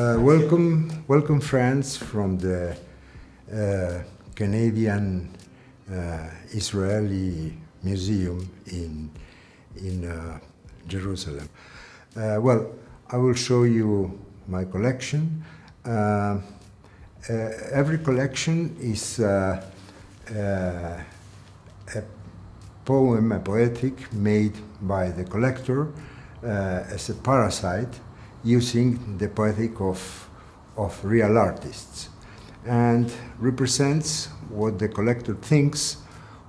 Welcome friends from the Canadian Israeli Museum in Jerusalem. Well, I will show you my collection. Every collection is a poem, a poetic, made by the collector as a parasite, using the poetic of real artists, and represents what the collector thinks,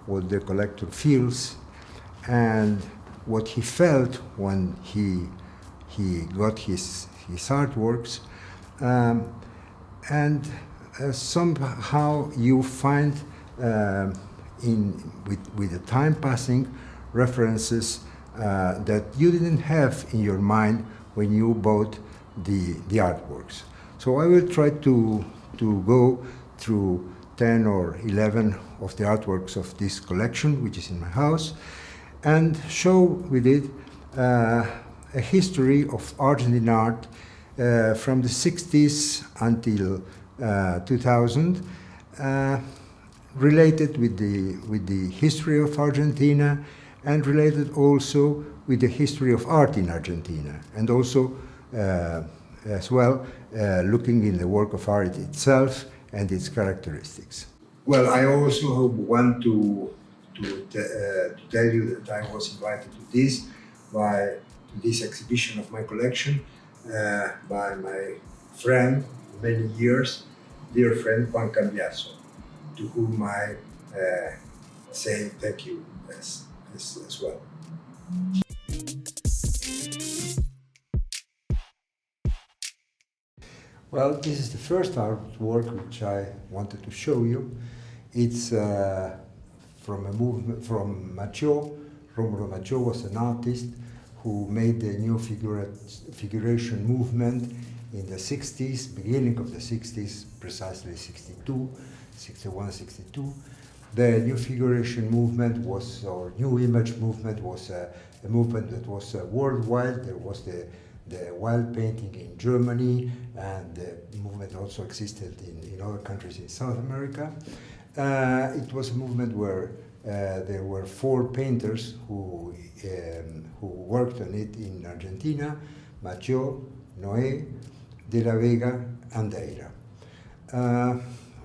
what the collector feels, and what he felt when he got his artworks. Somehow you find with the time passing references that you didn't have in your mind when you bought the artworks. So I will try to go through 10 or 11 of the artworks of this collection, which is in my house, and show with it a history of Argentine art from the 60s until 2000, related with the history of Argentina, and related also with the history of art in Argentina, and also as well looking in the work of art itself and its characteristics. Well, I also want to tell you that I was invited to this exhibition of my collection by my friend, many years, dear friend Juan Cambiaso, to whom I say thank you as well. Well, this is the first artwork which I wanted to show you. It's from a movement from Macho. Romulo Macho was an artist who made the new figuration movement in the 60s, beginning of the 60s, precisely 62, 61, 62. The new figuration movement was, or new image movement was a movement that was worldwide. There was the wild painting in Germany, and the movement also existed in other countries in South America. It was a movement where there were 4 painters who worked on it in Argentina: Macho, Noé, De la Vega, and Deira.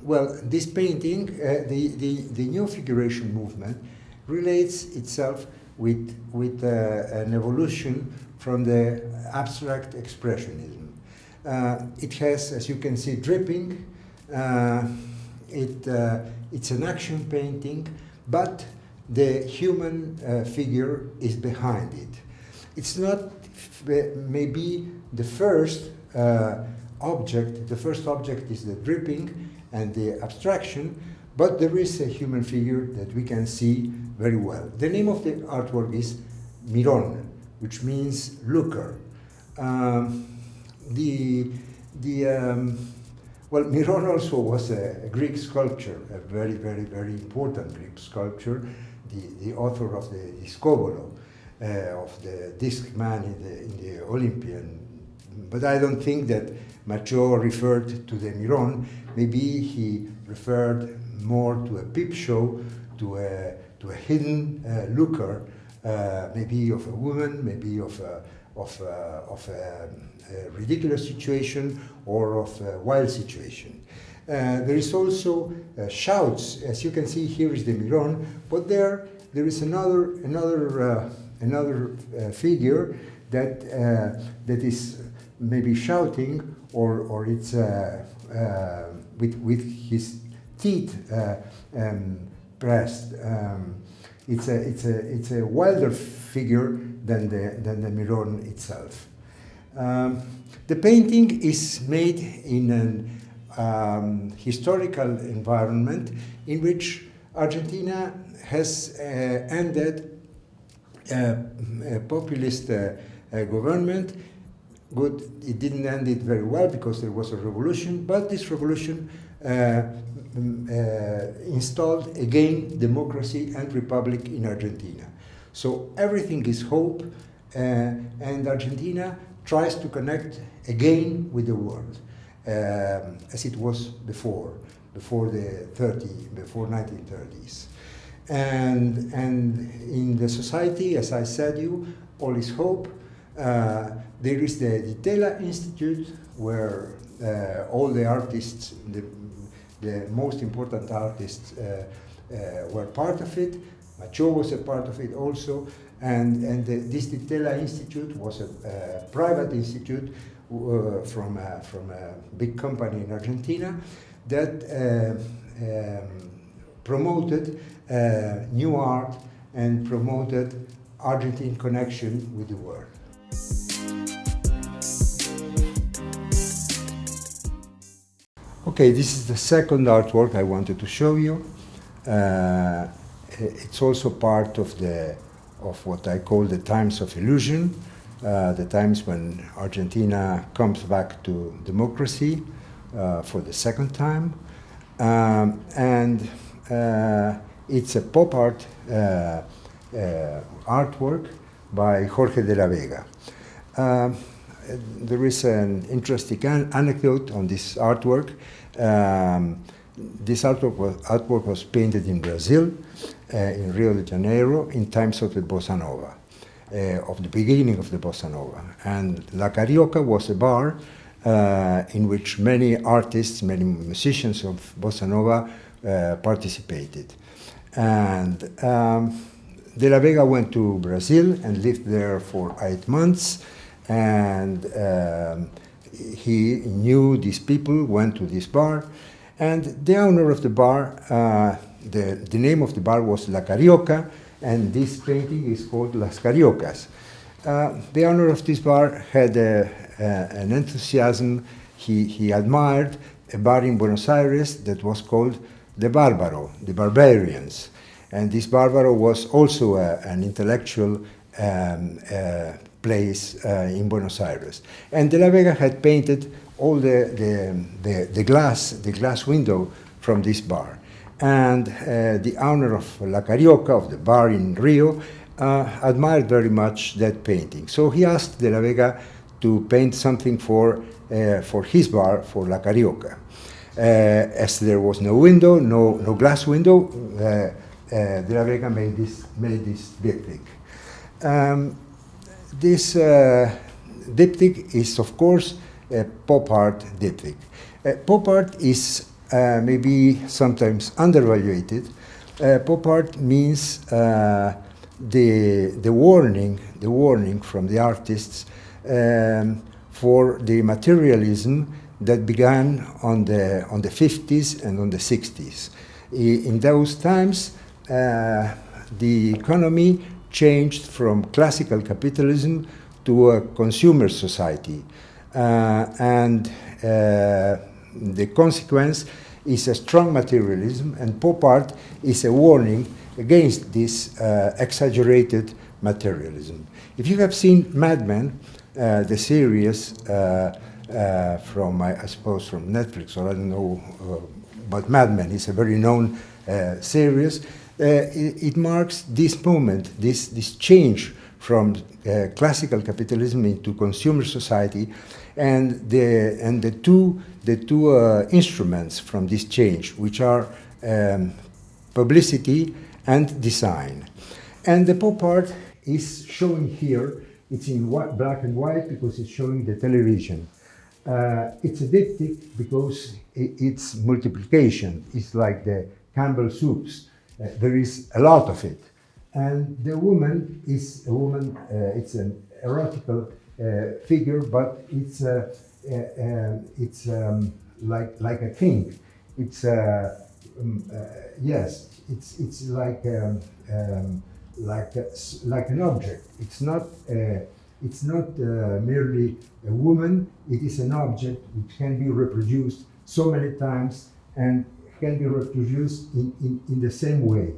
Well, this painting, the new figuration movement, relates itself with an evolution from the abstract expressionism. It has, as you can see, dripping. It's an action painting, but the human figure is behind it. It's not maybe the first object. The first object is the dripping and the abstraction, but there is a human figure that we can see very well. The name of the artwork is Miron, which means looker. Well, Miron also was a Greek sculptor, a very, very, very important Greek sculptor, the author of the Discobolo, of the disc man in the Olympian. But I don't think that Macho referred to the Miron. Maybe he referred more to a peep show, to a hidden looker, maybe of a woman, maybe of a ridiculous situation, or of a wild situation. There is also shouts. As you can see, here is the Miron, but there is another figure that is maybe shouting, or it's with his teeth pressed. It's a wilder figure than the Miron itself. The painting is made in an historical environment in which Argentina has ended a populist government. Good, it didn't end it very well because there was a revolution, but this revolution installed again democracy and republic in Argentina. So everything is hope, and Argentina tries to connect again with the world, as it was before the 1930s. And in the society, as I said you, all is hope. There is the Tel Institute, where all the artists, the most important artists, were part of it. Macho was a part of it also, and this Tel Institute was a private institute from a big company in Argentina that promoted new art and promoted Argentine connection with the world. Okay, this is the second artwork I wanted to show you. It's also part of what I call the times of illusion, the times when Argentina comes back to democracy for the second time. It's a pop art artwork by Jorge de la Vega. There is an interesting anecdote on this artwork. This artwork was painted in Brazil, in Rio de Janeiro, in times of the Bossa Nova, of the beginning of the Bossa Nova. And La Carioca was a bar in which many artists, many musicians of Bossa Nova participated. And De la Vega went to Brazil and lived there for 8 months, and he knew these people, went to this bar, and the owner of the bar, the name of the bar was La Carioca, and this painting is called Las Cariocas. The owner of this bar had an enthusiasm. He admired a bar in Buenos Aires that was called the Barbaro, the Barbarians. And this Barbaro was also an intellectual place in Buenos Aires. And De la Vega had painted all the glass window from this bar. And the owner of La Carioca, of the bar in Rio, admired very much that painting. So he asked De la Vega to paint something for his bar, for La Carioca. As there was no window, no glass window, De la Vega made this diptych. This diptych is, of course, a pop art diptych. Pop art is maybe sometimes undervalued. Pop art means the warning from the artists for the materialism that began on the 50s and on the 60s. In those times, the economy changed from classical capitalism to a consumer society, and the consequence is a strong materialism, and pop art is a warning against this exaggerated materialism. If you have seen Mad Men, the series from, I suppose, from Netflix, or I don't know, but Mad Men is a very known series. It marks this moment, this change from classical capitalism into consumer society, and the two instruments from this change, which are publicity and design. And the pop art is showing here. It's in black and white because it's showing the television. It's a diptych because it's multiplication. It's like the Campbell soups. There is a lot of it. And the woman is a woman, it's an erotical figure, but it's like a king. It's yes, it's like an object. It's not merely a woman. It is an object which can be reproduced so many times and can be reproduced in the same way.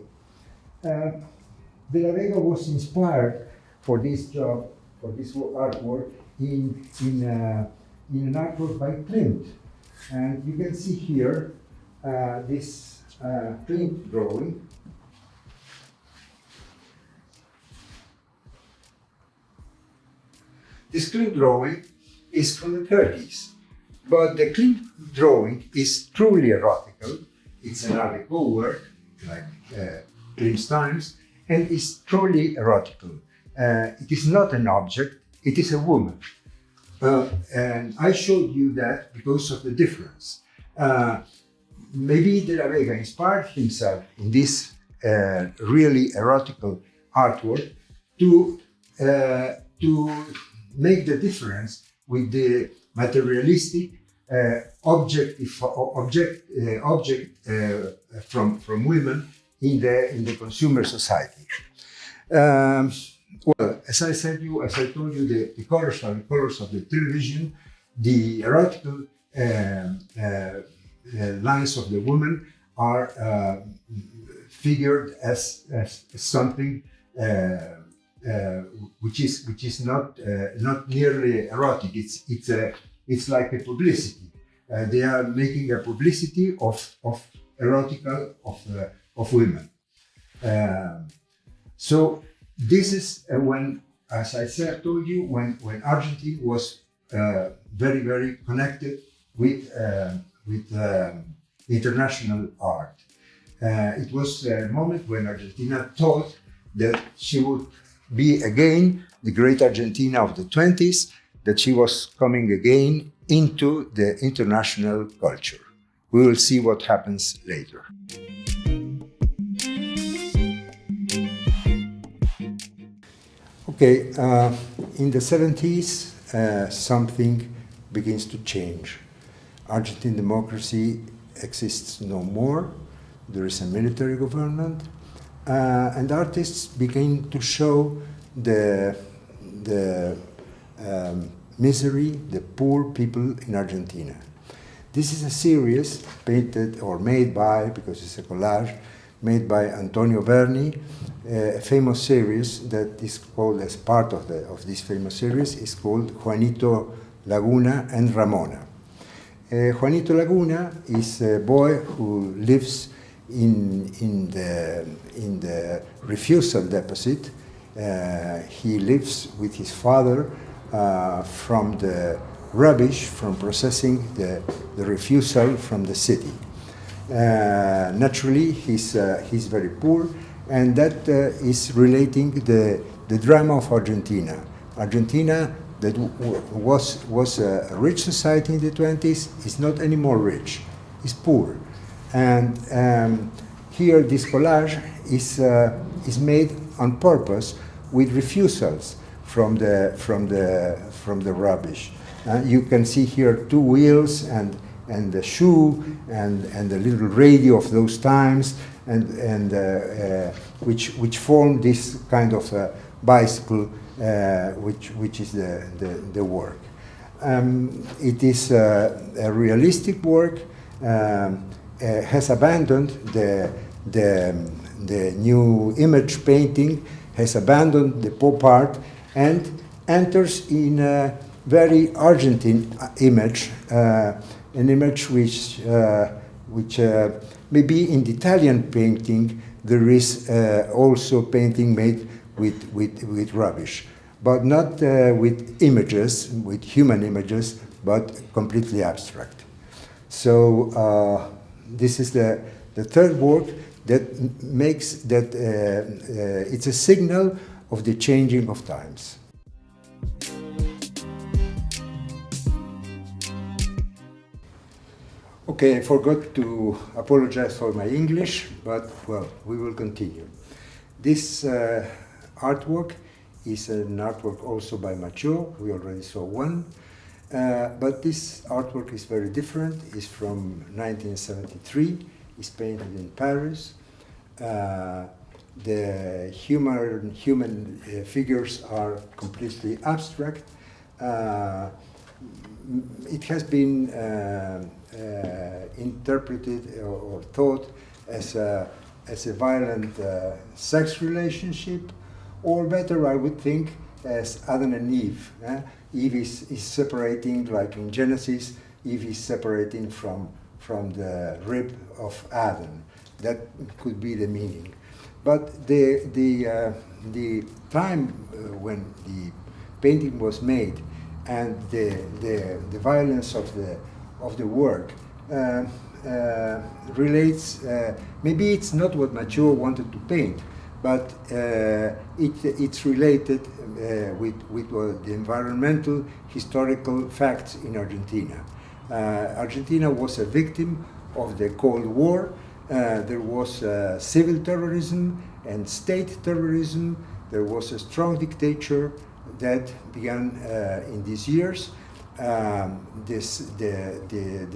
De la Vega was inspired for this job, for this artwork, in an artwork by Klimt. And you can see here this Klimt drawing. This clean drawing is from the 30s, but the clean drawing is truly erotical. It's an Art Deco work, like Klim's Times, and it's truly erotical. It is not an object, it is a woman. And I showed you that because of the difference. Maybe De la Vega inspired himself in this really erotical artwork to make the difference with the materialistic object from women in the consumer society. Well, as I told you, the colors are the colors of the television. The erotical lines of the woman are figured as something which is not nearly erotic. It's like a publicity. They are making a publicity of erotica of women. So this is when, as I told you, when Argentina was very, very connected with international art. It was a moment when Argentina thought that she would be again the great Argentina of the 20s, that she was coming again into the international culture. We will see what happens later. Okay, in the 70s, something begins to change. Argentine democracy exists no more. There is a military government, and artists begin to show the misery, the poor people in Argentina. This is a series painted or made by, because it's a collage, made by Antonio Berni, a famous series that is called, as part of this famous series, is called Juanito Laguna and Ramona. Juanito Laguna is a boy who lives in the refusal deposit. He lives with his father from the rubbish, from processing the refusal from the city. Naturally, he's very poor, and that is relating the drama of Argentina. Argentina, that was a rich society in the 20s, is not anymore rich, is poor. And here this collage is made on purpose with refusals from the rubbish. You can see here 2 wheels and the shoe and the little radio of those times, and which form this kind of bicycle, which is the work. It is a realistic work. Has abandoned the new image painting, has abandoned the pop art, and enters in a very Argentine image, an image which maybe in the Italian painting there is also painting made with rubbish, but not with images, with human images, but completely abstract. So this is the third work that makes that it's a signal of the changing of times. Okay, I forgot to apologize for my English, but well, we will continue. This artwork is an artwork also by Macho. We already saw one. But this artwork is very different. It's from 1973. It's painted in Paris. The human figures are completely abstract. It has been interpreted or thought as a violent sex relationship, or better, I would think, as Adam and Eve. Eve is separating, like in Genesis, Eve is separating from the rib of Adam. That could be the meaning. But the time when painting was made and the violence of the work relates, maybe it's not what Macho wanted to paint, but it's related with the environmental historical facts in Argentina. Argentina was a victim of the Cold War. There was civil terrorism and state terrorism. There was a strong dictator that began in these years. The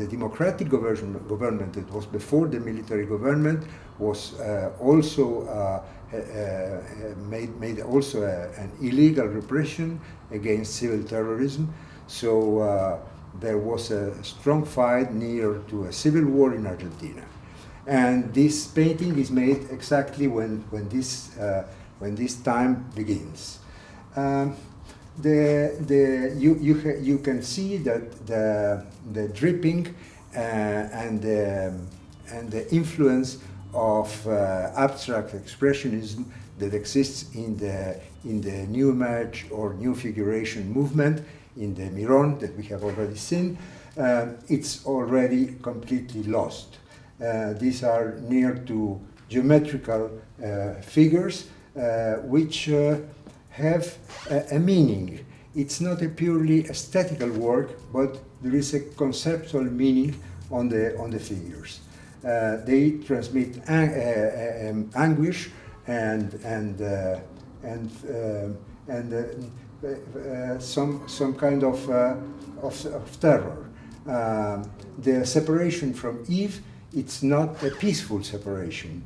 democratic government that was before the military government was also made also an illegal repression against civil terrorism. So there was a strong fight near to a civil war in Argentina. And this painting is made exactly when this time begins. You can see that the dripping and the influence of abstract expressionism that exists in the new image or new figuration movement in the Mirón that we have already seen, it's already completely lost. These are near to geometrical figures which have a meaning. It's not a purely aesthetical work, but there is a conceptual meaning on the figures. They transmit anguish and some kind of terror. The separation from Eve, it's not a peaceful separation.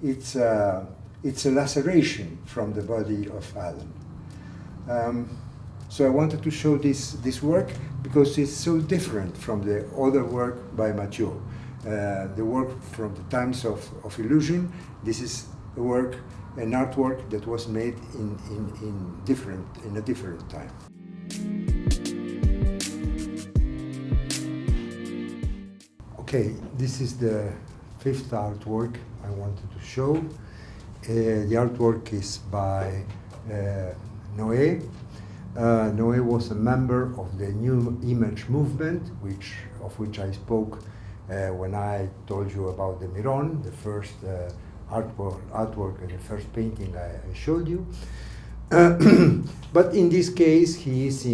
It's a laceration from the body of Adam. So I wanted to show this work because it's so different from the other work by Macho. The work from the times of illusion. This is a work, an artwork that was made in a different time. Okay, this is the fifth artwork I wanted to show. The artwork is by Noé. Noé was a member of the New Image movement, of which I spoke when I told you about the Mirón, the first artwork and the first painting I showed you. But in this case, he is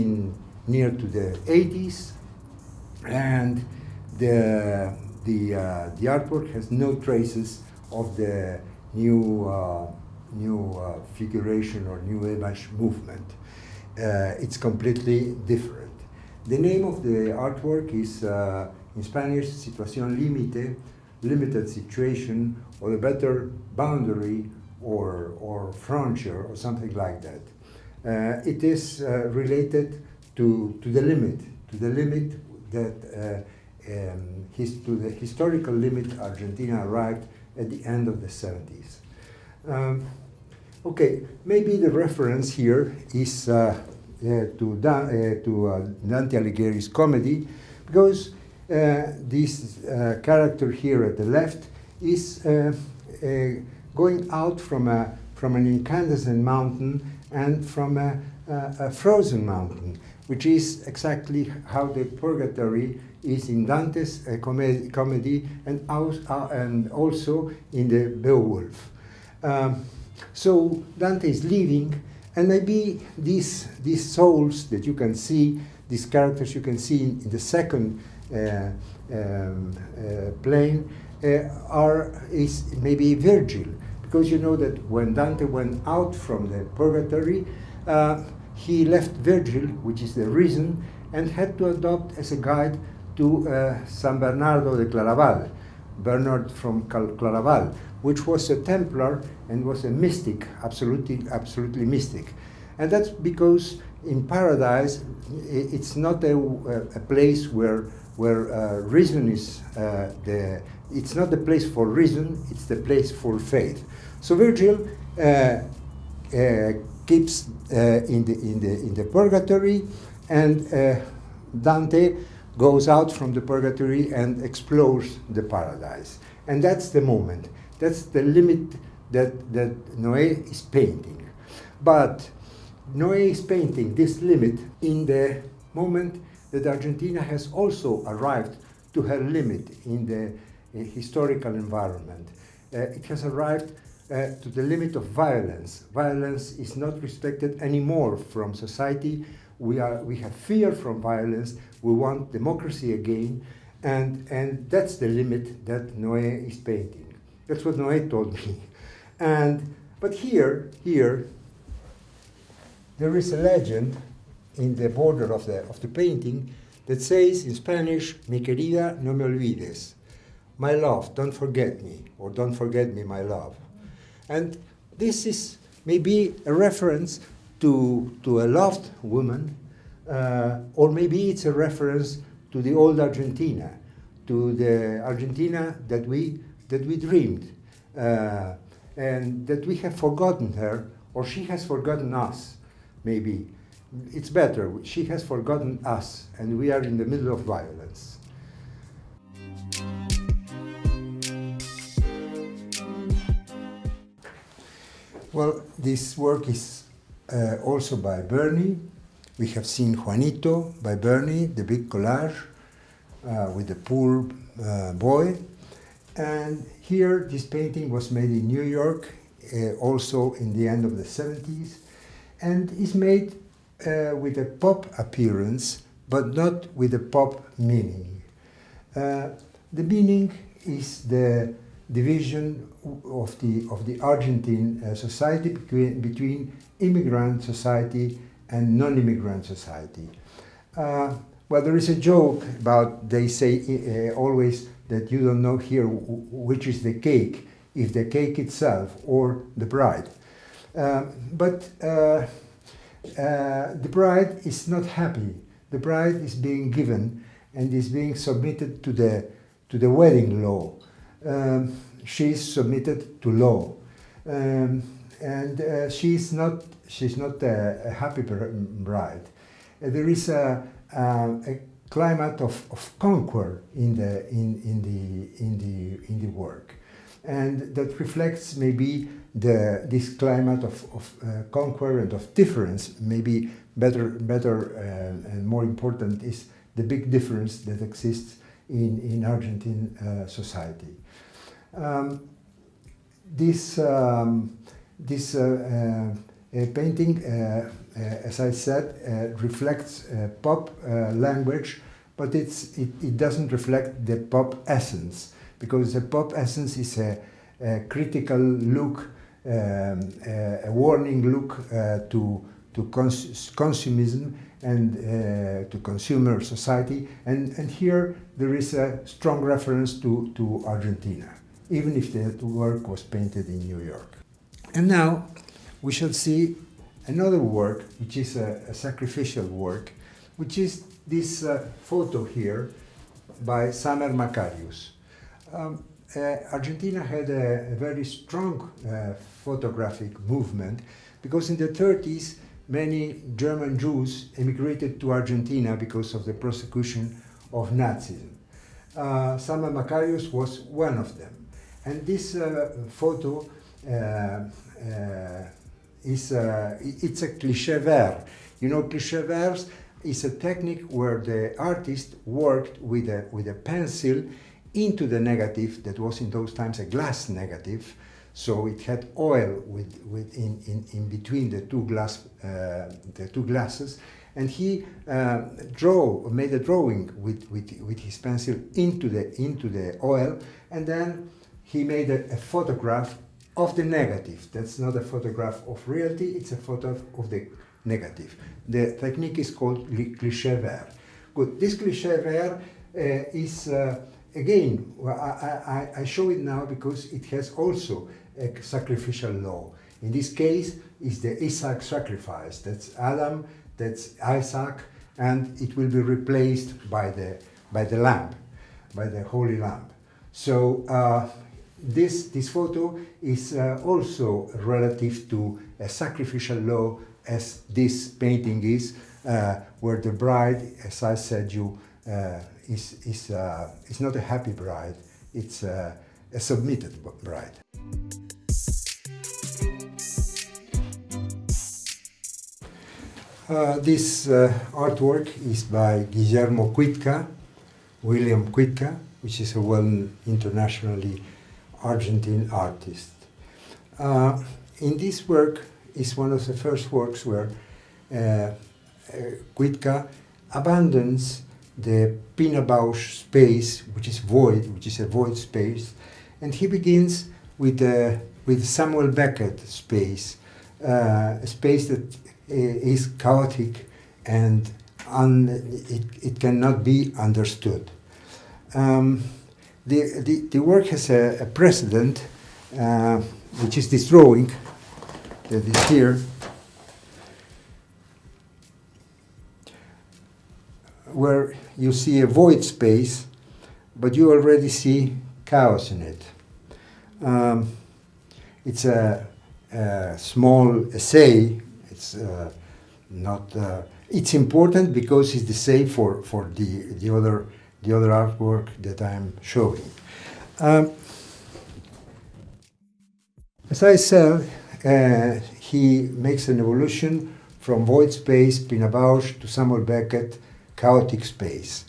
near to the 80s, and the artwork has no traces of the new figuration or new image movement. It's completely different. The name of the artwork is in Spanish, situación límite, limited situation, or the better boundary or frontier or something like that. It is related to the limit that to the historical limit Argentina arrived at the end of the 70s. Okay, maybe the reference here is to Dante Alighieri's comedy, because this character here at the left is going out from an incandescent mountain and from a frozen mountain, which is exactly how the purgatory is in Dante's comedy and also in the Beowulf. So Dante is leaving, and maybe these souls that you can see, these characters you can see in the second plane, is maybe Virgil, because you know that when Dante went out from the purgatory, he left Virgil, which is the reason, and had to adopt as a guide to San Bernardo de Claraval, Bernard from Claraval, which was a Templar and was a mystic, absolutely mystic. And that's because in paradise, it's not a place where reason is it's not the place for reason, it's the place for faith. So Virgil keeps in the purgatory, and Dante goes out from the purgatory and explores the paradise. And that's the moment. That's the limit that Noé is painting. But Noé is painting this limit in the moment that Argentina has also arrived to her limit in the historical environment. It has arrived to the limit of violence. Violence is not respected anymore from society. We have fear from violence. We want democracy again, and that's the limit that Noé is painting. That's what Noé told me. But here there is a legend in the border of the painting that says in Spanish, "Mi querida, no me olvides." My love, don't forget me, or don't forget me, my love. And this is maybe a reference to a loved woman, or maybe it's a reference to the old Argentina, to the Argentina that we dreamed, and that we have forgotten her, or she has forgotten us, maybe. It's better, she has forgotten us, and we are in the middle of violence. Well, this work is also by Bernie. We have seen Juanito by Bernie, the big collage with the poor boy. And here, this painting was made in New York, also in the end of the 70s, and is made with a pop appearance, but not with a pop meaning. The meaning is the division of the Argentine society between immigrant society and non-immigrant society. Well, there is a joke about, they say always that you don't know here which is the cake, if the cake itself or the bride. But the bride is not happy. The bride is being given and is being submitted to the wedding law. She is submitted to law, and she's not a happy bride. There is a climate of conquer in the work, and that reflects maybe this climate of conquer and of difference. Maybe better and more important is the big difference that exists in Argentine society. This painting, as I said, reflects pop language, but it doesn't reflect the pop essence, because the pop essence is a critical look, a warning look to consumerism and to consumer society, and here there is a strong reference to Argentina, even if the work was painted in New York. And now we shall see another work, which is a sacrificial work, which is this photo here by Summer Macarius. Argentina had a very strong photographic movement, because in the 30s many German Jews emigrated to Argentina because of the persecution of Nazism. Summer Macarius was one of them. And this photo it's a cliché vert. You know, cliché verts is a technique where the artist worked with a pencil into the negative that was in those times a glass negative, so it had oil in between the two glasses, and he made a drawing with his pencil into the oil, and then he made a photograph of the negative. That's not a photograph of reality, it's a photo of the negative. The technique is called cliché vert. Good. This cliché vert is, again, I show it now because it has also a sacrificial law. In this case, it's the Isaac sacrifice. That's Adam, that's Isaac, and it will be replaced by the lamb, by the holy lamb. So this photo is also relative to a sacrificial law, as this painting is, where the bride, as I said, is not a happy bride, it's a submitted bride. This artwork is by William Quitka, which is a well-known internationally Argentine artist. In this work is one of the first works where Quitka abandons the Pinabausch space, which is a void space, and he begins with Samuel Beckett space, a space that is chaotic and it cannot be understood. The work has a precedent, which is this drawing that is here, where you see a void space, but you already see chaos in it. It's a small essay. It's not. It's important because it's the same for the other artwork that I'm showing. As I said, he makes an evolution from void space, Pinabausch, to Samuel Beckett, chaotic space.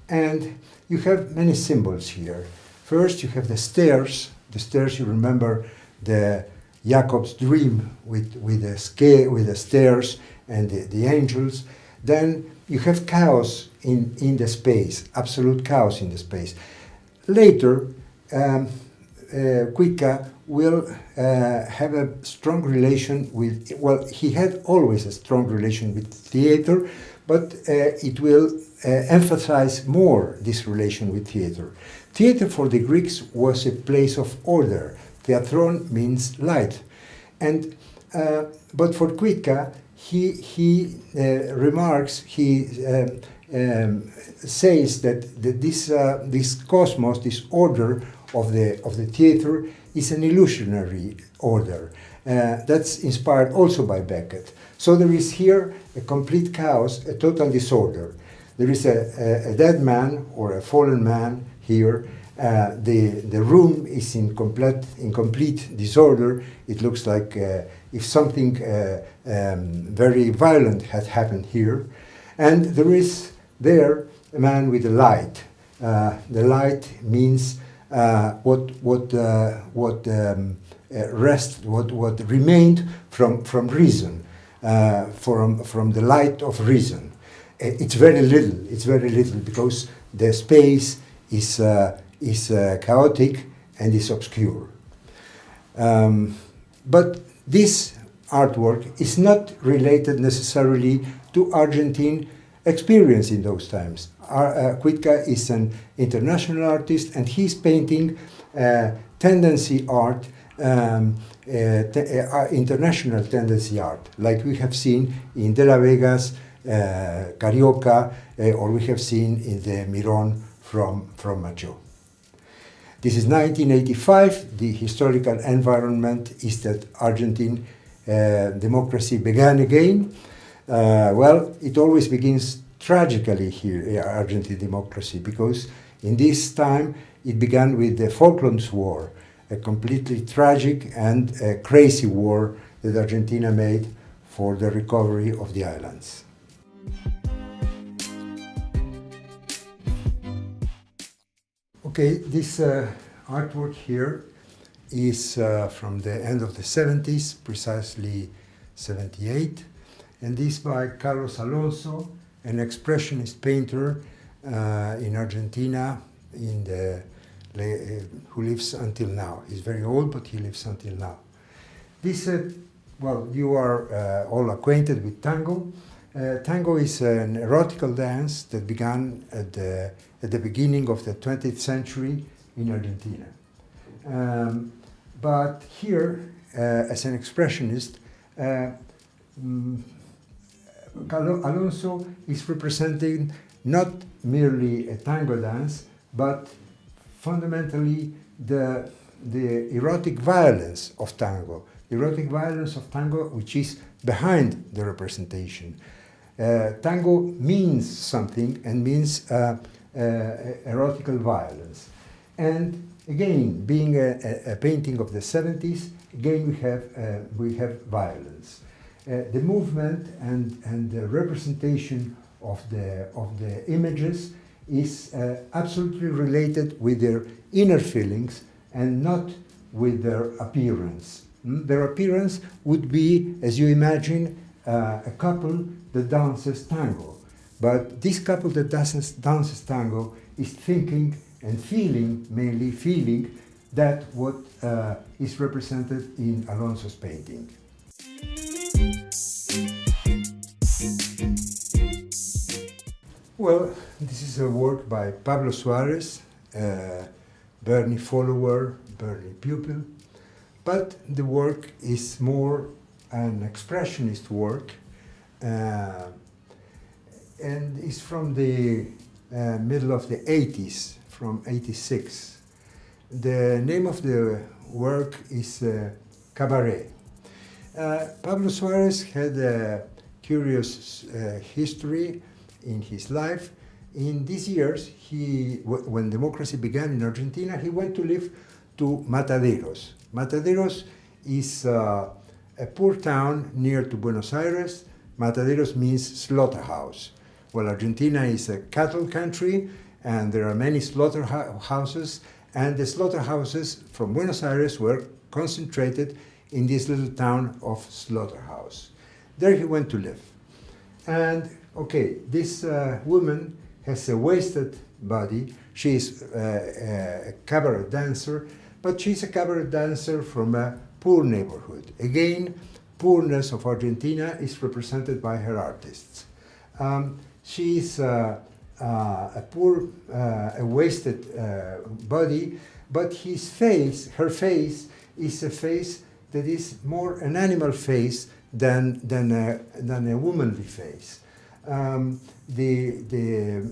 And you have many symbols here. First, you have the stairs. The stairs, you remember the Jacob's dream with the stairs and the angels. Then you have chaos in the space, absolute chaos in the space. Later, Quitka will have a strong relation with, well, he had always a strong relation with theater, but it will emphasize more this relation with theater. Theater for the Greeks was a place of order. Theatron means light. And, but for Quitka, he remarks, he says that this cosmos, this order of the theater, is an illusionary order. That's inspired also by Beckett. So there is here a complete chaos, a total disorder. There is a dead man or a fallen man here. The room is in complete disorder. It looks like if something very violent had happened here. And there is there a man with a light. The light means what remained from reason, from the light of reason. It's very little because the space is chaotic and is obscure. But this artwork is not related necessarily to Argentine experience in those times. Quitka is an international artist, and he's painting tendency art, international tendency art, like we have seen in De La Vega's Carioca, or we have seen in the Mirón from Macho. This is 1985. The historical environment is that Argentine democracy began again. Well, it always begins tragically here, Argentine democracy, because in this time it began with the Falklands War, a completely tragic and crazy war that Argentina made for the recovery of the islands. Okay, this artwork here is from the end of the 70s, precisely 78, and this by Carlos Alonso, an expressionist painter in Argentina, who lives until now. He's very old, but he lives until now. This, well, you are all acquainted with tango. Tango is an erotical dance that began at the beginning of the 20th century in Argentina. But here, as an expressionist, Alonso is representing not merely a tango dance, but fundamentally the erotic violence of tango. The erotic violence of tango, which is behind the representation. Tango means something and means erotical violence. And again, being a painting of the 70s, again we have violence. the movement and the representation of the images is absolutely related with their inner feelings and not with their appearance. Their appearance would be, as you imagine, a couple that dances tango. But this couple that dances tango is thinking and feeling, mainly feeling, that what is represented in Alonso's painting. Well, this is a work by Pablo Suarez, Berni follower, Berni pupil, but the work is more an expressionist work and is from the middle of the 80s, from 86. The name of the work is Cabaret. Pablo Suarez had a curious history in his life. In these years, when democracy began in Argentina, he went to live to Mataderos. Mataderos is a poor town near to Buenos Aires. Mataderos means slaughterhouse. Well, Argentina is a cattle country, and there are many slaughterhouses, and the slaughterhouses from Buenos Aires were concentrated in this little town of Slaughterhouse. There he went to live. And okay, this woman has a wasted body. She's a cabaret dancer, but she's a cabaret dancer from a poor neighborhood. Again, poorness of Argentina is represented by her artists. She's a poor, a wasted body, but her face is a face that is more an animal face than a womanly face. The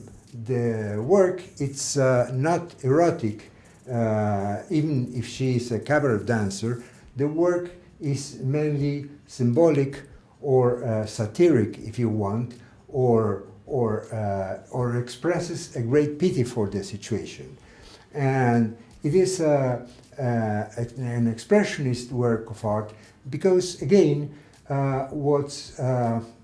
work, it's not erotic, even if she is a cabaret dancer. The work is mainly symbolic or satiric, if you want, or expresses a great pity for the situation. And it is an expressionist work of art because, again,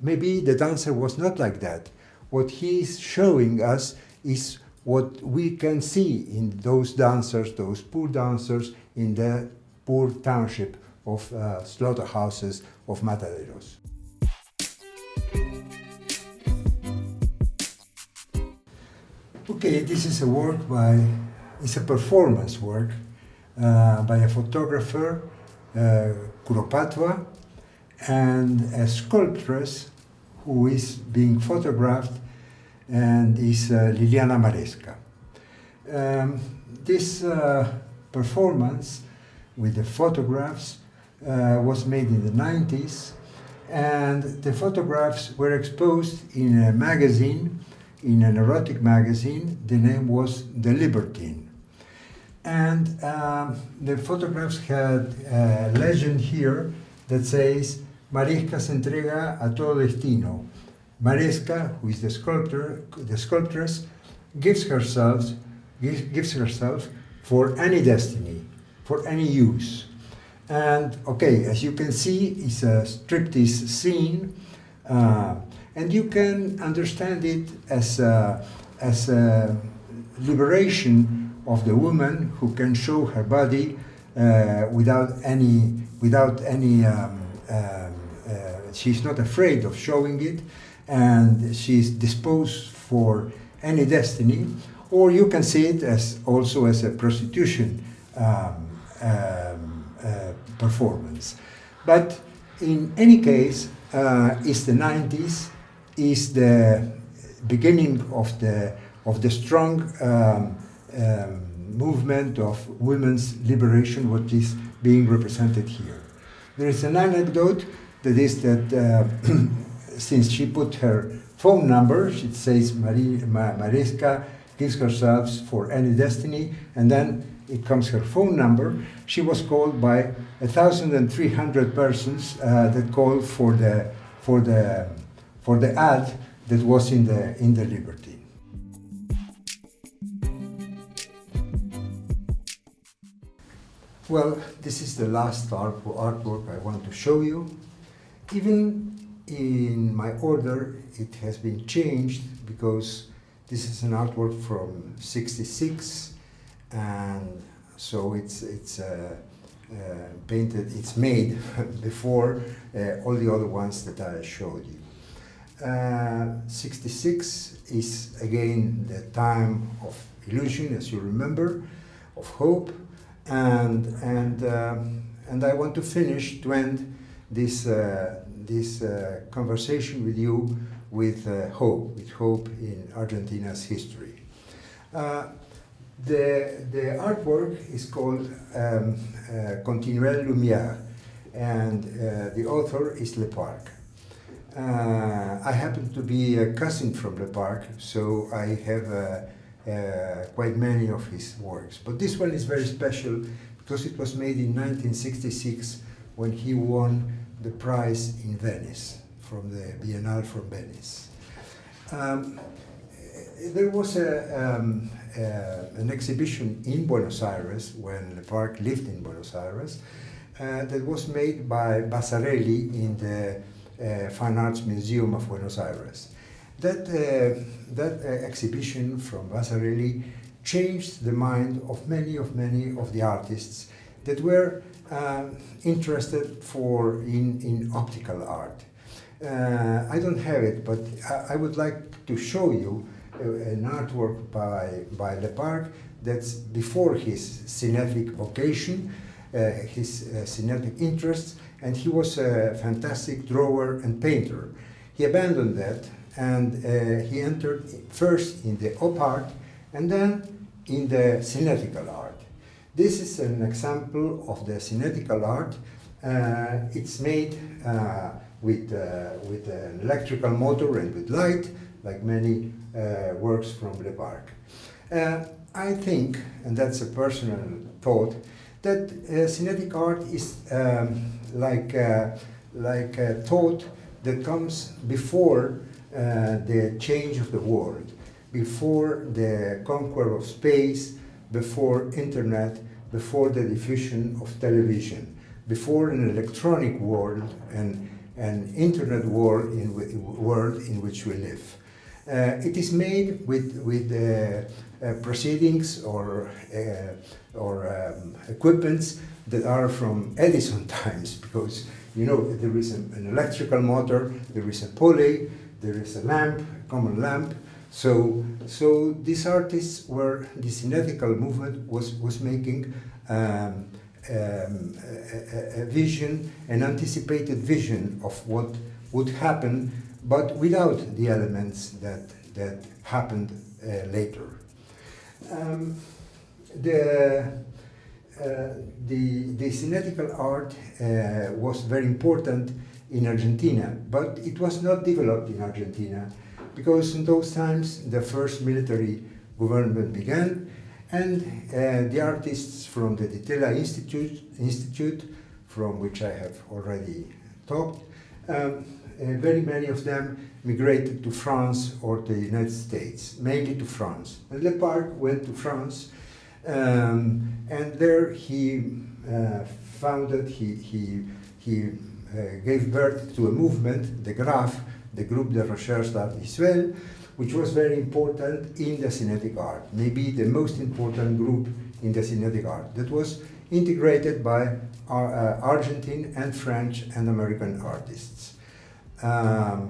maybe the dancer was not like that. What he's showing us is what we can see in those dancers, those poor dancers in the poor township of slaughterhouses of Mataderos. Okay, this is a work it's a performance work by a photographer, Kuropatwa, and a sculptress who is being photographed, and is Liliana Maresca. This performance with the photographs was made in the 90s, and the photographs were exposed in a magazine, in an erotic magazine. The name was The Libertine. And the photographs had a legend here that says, Maresca se entrega a todo destino. Maresca, who is the sculptress, gives herself for any destiny, for any use. And okay, as you can see, it's a striptease scene, and you can understand it as a liberation of the woman who can show her body without any. She's not afraid of showing it, and she's disposed for any destiny. Or you can see it also as a prostitution performance. But in any case, it's the 90s, is the beginning of the strong movement of women's liberation, what is being represented here. There is an anecdote that is that since she put her phone number, it says Maresca gives herself for any destiny, and then it comes her phone number. She was called by 1,300 persons that called for the ad that was in the Liberty. Well, this is the last artwork I want to show you. Even in my order, it has been changed because this is an artwork from '66, and so it's painted. It's made before all the other ones that I showed you. '66 is again the time of illusion, as you remember, of hope, and I want to end this conversation with you with hope in Argentina's history. The artwork is called Continuelle Lumière, and the author is Le Parc. I happen to be a cousin from Le Parc, so I have quite many of his works. But this one is very special because it was made in 1966 when he won the prize in Venice, from the Biennale from Venice. There was an exhibition in Buenos Aires when Le Parc lived in Buenos Aires that was made by Basarelli in the Fine Arts Museum of Buenos Aires. That exhibition from Basarelli changed the mind of many of the artists that were interested in optical art. I don't have it, but I would like to show you an artwork by Le Parc that's before his cinetic vocation, his cinetic interests, and he was a fantastic drawer and painter. He abandoned that and he entered first in the op art and then in the cinetical art. This is an example of the cinetical art. It's made with an electrical motor and with light, like many works from Le Parc. I think, and that's a personal thought, that cinetic art is like a thought that comes before the change of the world, before the conquest of space, before internet, before the diffusion of television, before an electronic world and an internet world in which we live. It is made with proceedings or equipments that are from Edison times, because there is an electrical motor, there is a pulley, there is a lamp, a common lamp. So these artists the cinetical movement was making a vision, an anticipated vision of what would happen, but without the elements that happened later. The cinetical art was very important in Argentina, but it was not developed in Argentina because in those times the first military government began, and the artists from the Tel Institute, from which I have already talked, very many of them migrated to France or the United States, mainly to France. And Le Parc went to France, and there he gave birth to a movement, the GRAF, the Groupe de Recherche d'Art Visuel, which was very important in the cinetic art, maybe the most important group in the cinetic art, that was integrated by Argentine and French and American artists. I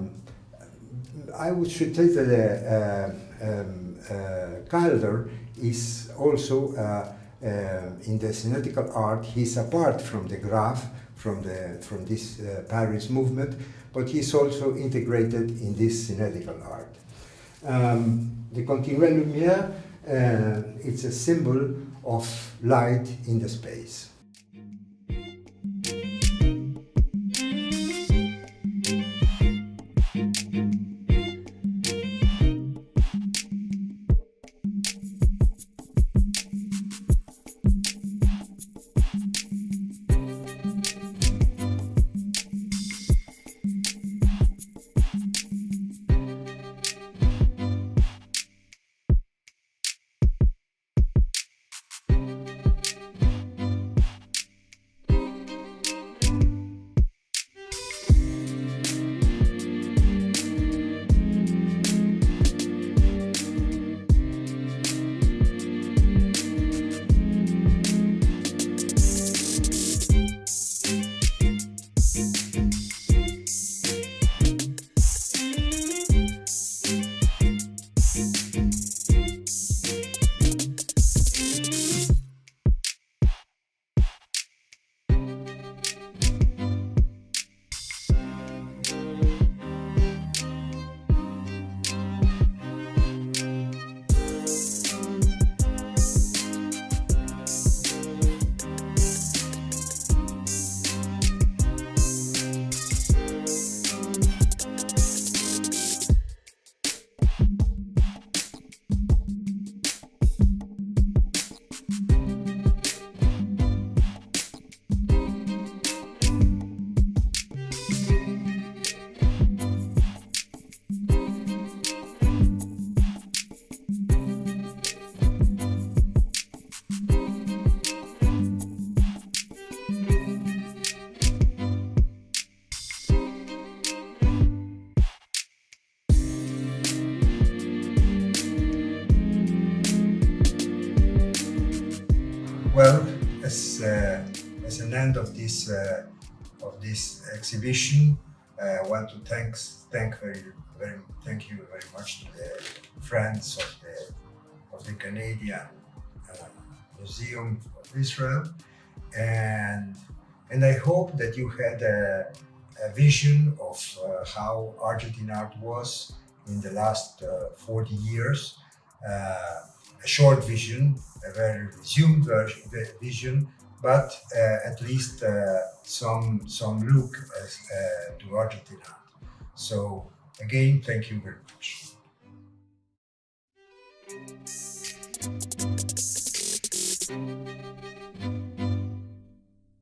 should say that Calder is also in the cinetical art. He's apart from the Graph, from this Paris movement, but he's also integrated in this cinetical art. The Continuelle Lumière, it's a symbol of light in the space. end of this exhibition, I want to thank you very much to the friends of the Canadian Museum of Israel, and I hope that you had a vision of how Argentine art was in the last 40 years. A short vision, a very resumed vision, but at least some look to Argentine art. So again, thank you very much.